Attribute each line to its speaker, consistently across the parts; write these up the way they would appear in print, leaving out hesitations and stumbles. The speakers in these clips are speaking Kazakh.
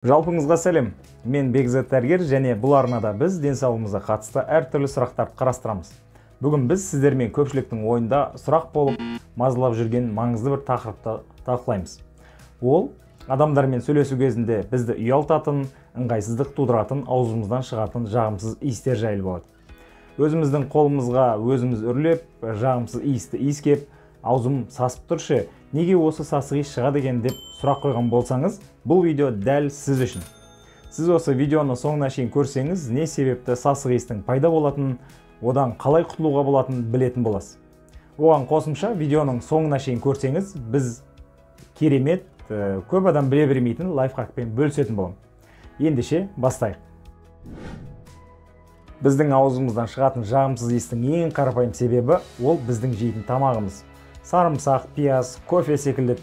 Speaker 1: Жалпыңызға сәлем. Мен Бекзат дәрігер және бұл арнада біз денсаулығымызға қатысты әртүрлі сұрақтарды қарастырамыз. Бүгін біз сіздермен көпшіліктің ойында сұрақ болып, мазалап жүрген маңызды бір тақырыпты талқылаймыз. Ол адамдармен сөйлесу кезінде бізді ұялтатын, ыңғайсыздық тудыратын, аузымыздан шығатын жағымсыз иістер жайлы болады. Өзіміздің қолымызға өзіміз үрлеп, жағымсыз иісті иіскеп, аузым сасып тұршы, неге осы сасық иіс шығады екен деп сұрақ қойған болсаңыз, бұл видео дәл сіз үшін. Сіз осы видеоны соңына шейін көрсеңіз, не себепті сасық иістің пайда болатынын, одан қалай құтылуға болатынын білетін боласыз. Оған қосымша видеоның соңына шейін көрсеңіз, біз керемет, көп адам біле бермейтін лайфхакпен бөлісетін боламын. Ендеше бастайық. Біздің аузымыздан шығатын жағымсыз иістің ең қарапайым себебі ол біздің жейтін тамағымыз. Сарымсақ, пияз, кофе секілді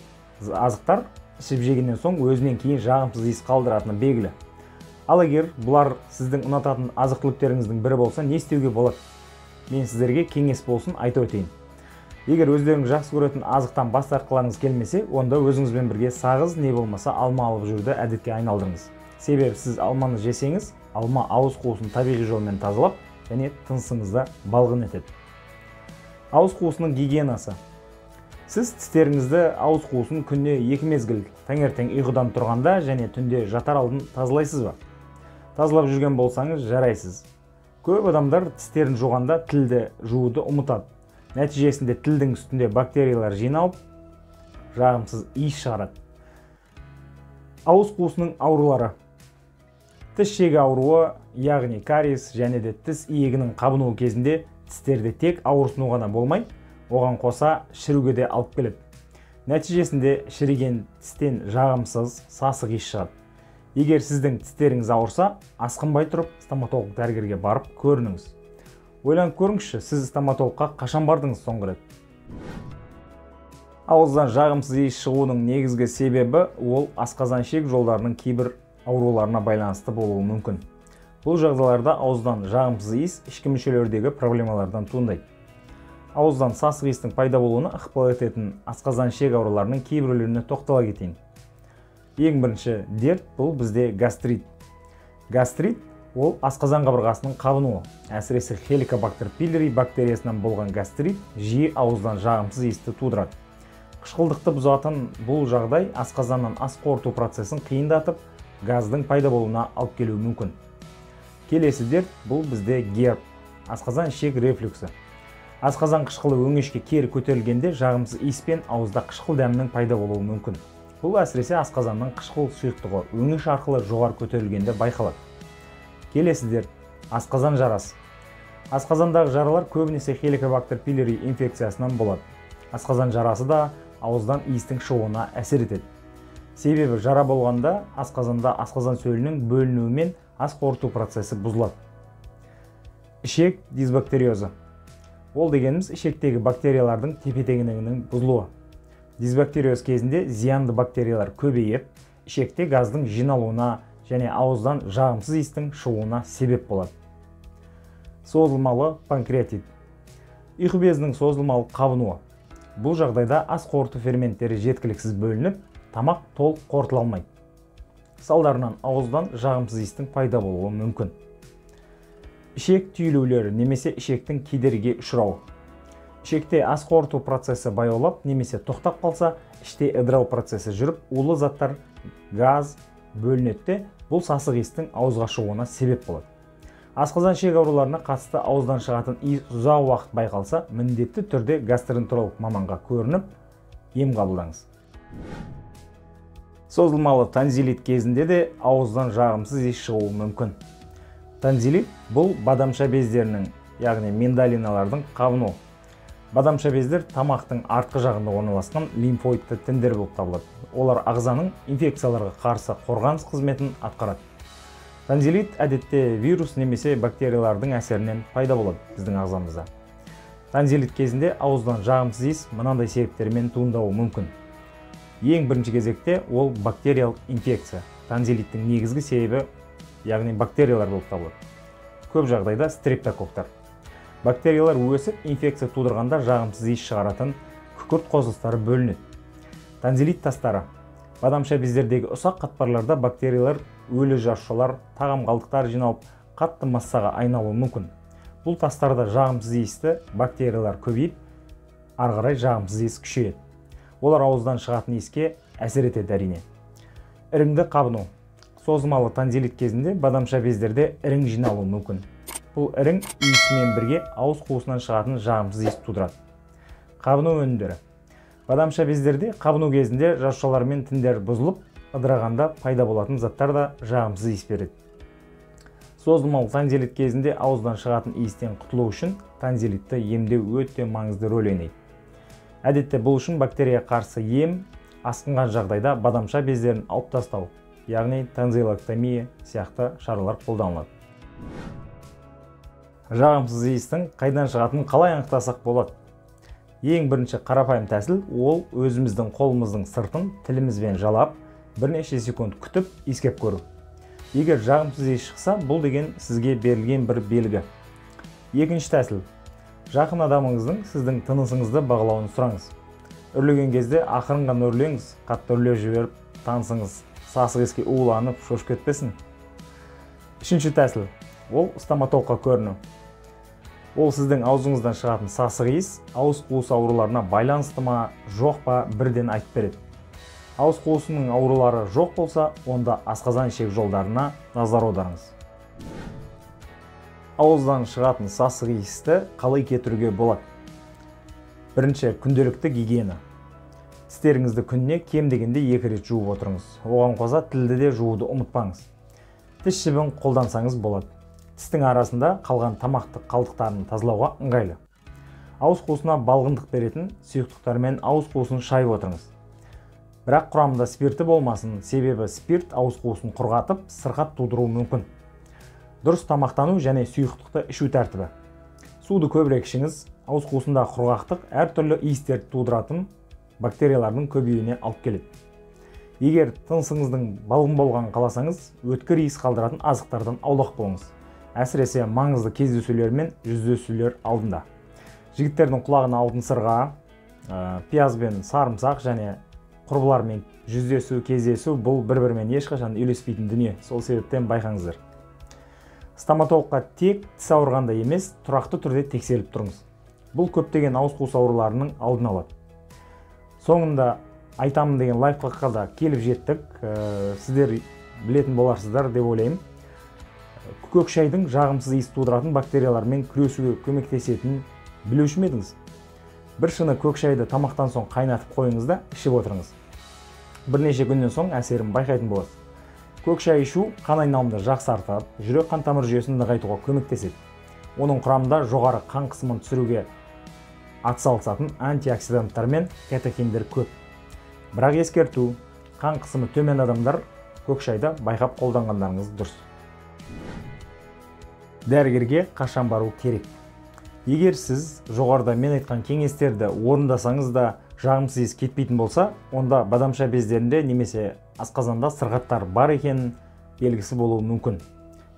Speaker 1: азықтар ішіп жегеннен соң өзінен кейін жағымсыз иіс қалдыратыны белгілі. Ал егер бұлар сіздің ұнататын азық-түліктеріңіздің бірі болса, не істеуге болады? Мен сіздерге кеңес болсын айтып өтейін. Егер өздеріңіз жақсы көретін азықтан бас тартқыларыңыз келмесе, онда өзіңізбен бірге сағыз не болмаса алма алып жүруді әдетке айналдырыңыз. Себебі сіз алманы жесеңіз, алма ауыз қуысын табиғи жолмен тазалап, және тынысыңызда балғын етеді. Ауыз қуысының гигиенасы. Сіз тістеріңізді ауыз қуысын күнде 2 мезгіл, таңертең ұйқыдан тұрғанда және түнде жатар алдын тазалайсыз ба? Тазалап жүрген болсаңыз жарайсыз. Көп адамдар тістерін жуғанда тілді жууды ұмытады. Нәтижесінде тілдің үстінде бактериялар жиналып, жағымсыз иіс шығарады. Ауыз қуысының аурулары. Тіс шегі ауруы, яғни кариес және де тіс иегінің қабынуы кезінде тістерде тек ауырсыну ғана болмай, оған қоса шіруге де алып келеді. Нәтижесінде шіріген тістен жағымсыз сасық иіс шығады. Егер сіздің тістеріңіз ауырса, асқынбай тұрып стоматолог дәрігерге барып көрініңіз. Ойланып көріңізші, сіз стоматологқа қашан бардыңыз соңғы рет? Ауыздан жағымсыз иіс шығуының негізгі себебі ол асқазан ішек жолдарының кейбір ауруларына байланысты болуы мүмкін. Бұл жағдайларда ауыздан жағымсыз иіс ішкі мүшелердегі проблемалардан туындайды. Ауыздан сасық иістің пайда болуына ықпал ететін асқазан ішек ауруларының кейбіреулеріне тоқтала кетейін. Ең бірінші дерт бұл бізде гастрит. Гастрит ол асқазан қабырғасының қабынуы. Әсіресе хеликобактер пилори бактериясынан болған гастрит жиі ауыздан жағымсыз иісті тудырады. Қышқылдықты бұзатын бұл жағдай асқазаннан ас қорыту процесін қиындатып, газдың пайда болуына алып келуі мүмкін. Келесі дерт бұл бізде герб, асқазан ішек рефлюксі. Асқазан қышқылы өңешке кері көтерілгенде жағымсыз иіс пен ауызда қышқыл дәмінің пайда болуы мүмкін. Бұл әсіресе асқазанның қышқыл сұйықтығы өңеш арқылы жоғары көтерілгенде байқалады. Келесі дерт асқазан жарасы. Асқазандағы жаралар көбінесе хеликобактер пилори инфекциясынан болады. Асқазан жарасы да ауыздан иістің шығуына әсер етеді. Себебі жара болғанда асқазанда асқазан сөлінің бөлінуімен ас қорыту процесі бұзылады. Ішек дисбактериозы. Ол дегеніміз ішектегі бактериялардың тепе-теңдігінің бұзылуы. Дисбактериоз кезінде зиянды бактериялар көбейіп, ішекте газдың жиналуына және ауыздан жағымсыз иістің шығуына себеп болады. Созылмалы панкреатит. Ұйқы безінің созылмалы қабынуы. Бұл жағдайда ас қорыту ферменттері жеткіліксіз бөлініп, тамақ толық қорытыла алмайды. Салдарынан ауыздан жағымсыз иістің пайда болуы мүмкін. Ішек түйілулері немесе ішектің кедергіге ұшырауы. Ішекте ас қорыту процесі баяулап немесе тоқтап қалса, іште ыдырау процесі жүріп, улы заттар газ бөлінеді. Бұл сасық иістің ауызға шығуына себеп болады. Асқазан ішек ауруларына қатысты ауыздан шығатын иіс ұзақ уақыт байқалса, міндетті түрде гастроэнтеролог маманға көрініп, ем қабылдаңыз. Созылмалы тонзиллит кезінде де ауыздан жағымсыз иіс шығуы мүмкін. Тонзиллит бұл бадамша бездерінің, яғни миндалиналардың қабыну. Бадамша бездер тамақтың артқы жағында орналасқан лимфоидты тіндер болып табылады. Олар ағзаның инфекцияларға қарсы қорғаныс қызметін атқарады. Тонзиллит әдетте вирус немесе бактериялардың әсерінен пайда болады біздің ағзамызда. Тонзиллит кезінде ауыздан жағымсыз иіс мынандай себептермен туындауы мүмкін. Ең бірінші кезекте ол бактериялық инфекция. Тонзиллиттің негізгі себебі, яғни бактериялар болып табылады. Көп жағдайда стрептококктар. Бактериялар өсіп, инфекция тудырғанда жағымсыз иіс шығаратын күкірт қосылыстары бөлінеді. Тонзиллит тастары. Бадамша бездердегі ұсақ қатпарларда бактериялар, өлі жасушалар, тағам қалдықтары жиналып, қатты массаға айналуы мүмкін. Бұл тастарда жағымсыз иісті бактериялар көбейіп, ары қарай жағымсыз иіс күшейеді. Олар ауыздан шығатын иіске әсер етеді әрине. Іріңді қабыну. Созылмалы тонзиллит кезінде бадамша бездерде ірің жиналуы мүмкін. Бұл ірің иісімен бірге ауыз қуысынан шығатын жағымсыз иіс тудырады. Қабыну өнімдері. Бадамша бездерде қабыну кезінде жасушалар мен тіндер бұзылып, ыдырағанда пайда болатын заттар да жағымсыз иіс береді. Созылмалы тонзиллит кезінде ауыздан шығатын иістен құтылу үшін тонзиллитті емдеу өте маңызды рөл ойнайды. Әдетте бұл үшін бактерия қарсы ем асқынған жағдайда бадамша бездерін алып тастау, яғни тонзиллэктомия сияқты шаралар қолданылады. Жағымсыз иістің қайдан шығатынын қалай анықтасақ болады? Ең бірінші қарапайым тәсіл ол өзіміздің қолымыздың сыртын тілімізбен жалап, бірнеше секунд күтіп иіскеп көру. Егер жағымсыз иіс шықса, бұл деген сізге берілген бір белгі. Екінші тәсіл. Жақын адамыңыздың сіздің тынысыңызды бағалауын сұраңыз. Үрлеген кезде ақырын ғана үрлеңіз, қатты үрлеп жіберіп, танысыңыз сасық иіске уланып, шошып кетпесін. Үшінші тәсіл. Ол стоматологқа көріну. Ол сіздің аузыңыздан шығатын сасық иіс ауыз қуысы ауруларына байланысты ма, жоқ па бірден айтып береді. Ауыз қуысының аурулары жоқ болса, онда асқазан ішек жолдарына назар аударыңыз. Ауыздан шығатын сасық иісті қалай кетіруге болады? Бірінші, күнделікті гигиена. Тістеріңізді күніне кем дегенде 2 рет жуып отырыңыз. Оған қоса тілді де жууды ұмытпаңыз. Тіс жібін қолдансаңыз болады. Тістің арасында қалған тамақтық қалдықтарын тазалауға ыңғайлы. Ауыз қуысына балғындық беретін сұйықтықтармен ауыз қуысын шайып отырыңыз. Бірақ құрамында спирті болмасын, себебі спирт ауыз қуысын құрғатып, сырқат тудыруы мүмкін. Дұрыс тамақтану және сұйықтықты ішу тәртібі. Суды көбірек ішіңіз, ауыз қуысында құрғақтық әртүрлі иістерді тудыратын бактериялардың көбеюіне алып келеді. Егер тынысыңыздың балғын болғанын қаласаңыз, өткір иіс қалдыратын азықтардан аулақ болыңыз. Әсіресе маңызды кездесулер мен жүздесулер алдында. Жігіттердің құлағына алтын сырға, пияз бен сарымсақ және құрбылармен жүздесу, кездесу бұл бір-бірімен ешқашан үйлеспейтін дүние. Сол себептен байқаңыздар. Стоматологқа тек тіс ауырғанда емес, тұрақты түрде тексеріліп тұрыңыз. Бұл көптеген ауыз қуыс ауруларының алдын алады. Соңында айтамын деген лайфхакқа да келіп жеттік. Сіздер білетін боларсыздар деп ойлаймын. Көк шайдың жағымсыз иіс тудыратын бактериялармен күресуге көмектесетінін білуші ме едіңіз? Бір шыны көк шайды тамақтан соң қайнатып қойыңыз да ішіп отырыңыз. Бірнеше күннен соң әсерін байқайтын боласыз. Көк шай ішу қан айналымды жақсартып, жүрек қан тамыр жүйесін нығайтуға көмектеседі. Оның құрамында жоғары қан қысымын түсіруге атсалысатын антиоксиданттар мен кетохиндер көп. Бірақ ескерту, қан қысымы төмен адамдар көк шайды байқап қолданғандарыңыз дұрыс. Дәрігерге қашан бару керек? Егер сіз жоғарыда мен айтқан кеңестерді орындасаңыз да жағымсыз иіс кетпейтін болса, онда бадамша бездерінде немесе асқазанда сырқаттар бар екенін белгісі болуы мүмкін.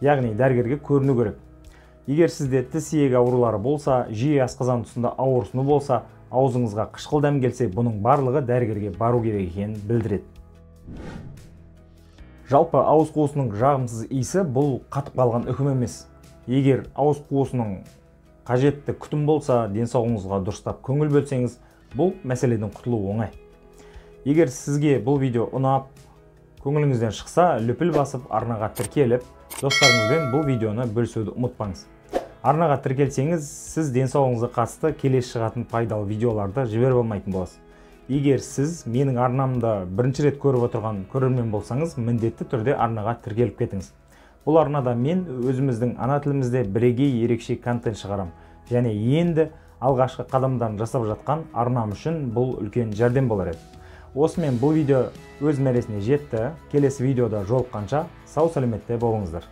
Speaker 1: Яғни дәрігерге көріну керек. Егер сізде тіс иегі аурулары болса, жиі асқазан тұсында ауырсыну болса, аузыңызға қышқыл дәм келсе, бұның барлығы дәрігерге бару керек екенін білдіреді. Жалпы ауыз қуысының жағымсыз иісі бұл қатып қалған үкім емес. Егер ауыз қуысының қажетті күтім болса, денсаулығыңызға дұрыстап көңіл бөлсеңіз, бұл мәселеден құтылу оңай. Егер сізге бұл видео ұнап, көңіліңізден шықса, лүпіл басып, арнаға тіркеліп, достарыңызбен бұл видеоны бөлісуді ұмытпаңыз. Арнаға тіркелсеңіз, сіз денсаулығыңызға қатысты келесі шығатын пайдалы видеоларды жіберіп алмайтын боласыз. Егер сіз менің арнамды бірінші рет көріп отырған көрермен болсаңыз, міндетті түрде арнаға тіркеліп кетіңіз. Бұл арнада мен өзіміздің ана тілімізде бірегей ерекше контент шығарам. Және енді алғашқы қадамдарын жасап жатқан арнам үшін бұл үлкен жәрдем болар еді. Осымен бұл видео өз мәресіне жетті. Келесі видеода жолыққанша сау сәлеметте болыңыздар.